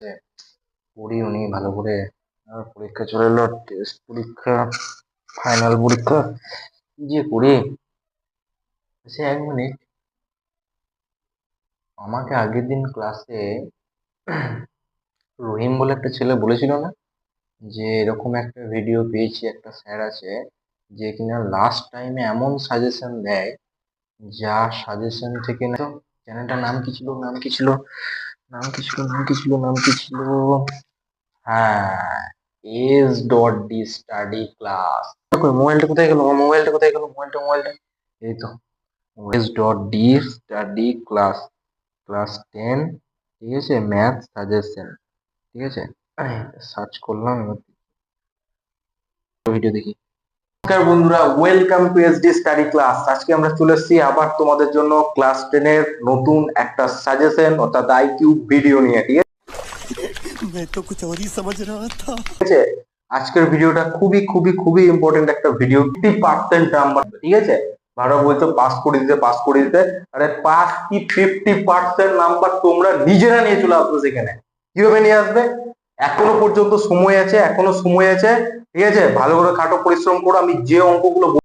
পড়িও নি ভালো করে। আর পরীক্ষা চলে এলো, টেস্ট পরীক্ষা, ফাইনাল পরীক্ষা, কি যে করি। সে 1 মিনিট, আমাকে আগের দিন ক্লাসে রহিম বলে একটা ছেলে বলেছিল না যে এরকম একটা ভিডিও পেয়েছি, একটা স্যার আছে যে কিনা লাস্ট টাইমে এমন সাজেশন দেয়, যা সাজেশন থেকে না। চ্যানেলটার নাম কি ছিল, নাম কি ছিল, নাম কি ছিল, নাম কি ছিল, নাম কি ছিল? হ্যাঁ, S.D স্টাডি ক্লাস। মোবাইলটা কোথায় গেল, আমার মোবাইলটা কোথায় গেল, মোবাইলটা এই তো। S.D স্টাডি ক্লাস, ক্লাস 10, ঠিক আছে, ম্যাথ সাজেশন, ঠিক আছে। সার্চ করলাম, এবার ভিডিও দেখি। নমস্কার বন্ধুরা, welcome to SD study class. আজকে আমরা চলে এসেছি আবার তোমাদের জন্য ক্লাস 10 এর নতুন একটা সাজেশন অর্থাৎ আইকিউ ভিডিও নিয়ে, ঠিক मैं तो कुछ और ही समझ रहा था। আছে। আজকের ভিডিওটা খুবই খুবই খুবই ইম্পর্টেন্ট একটা ভিডিও। 50% নাম্বার, ঠিক আছে। ভালো বলছো পাস করে দিতে, পাস করে দিতে। আরে পাস কি, 50% নাম্বার তোমরা নিজেরা নিয়ে চলে আসবে সেখানে। কিভাবে নিয়ে আসবে? এখনো পর্যন্ত সময় আছে, এখনো সময় আছে, ঠিক আছে। ভালো করে খাটো পরিশ্রম করো। আমি যে অঙ্কগুলো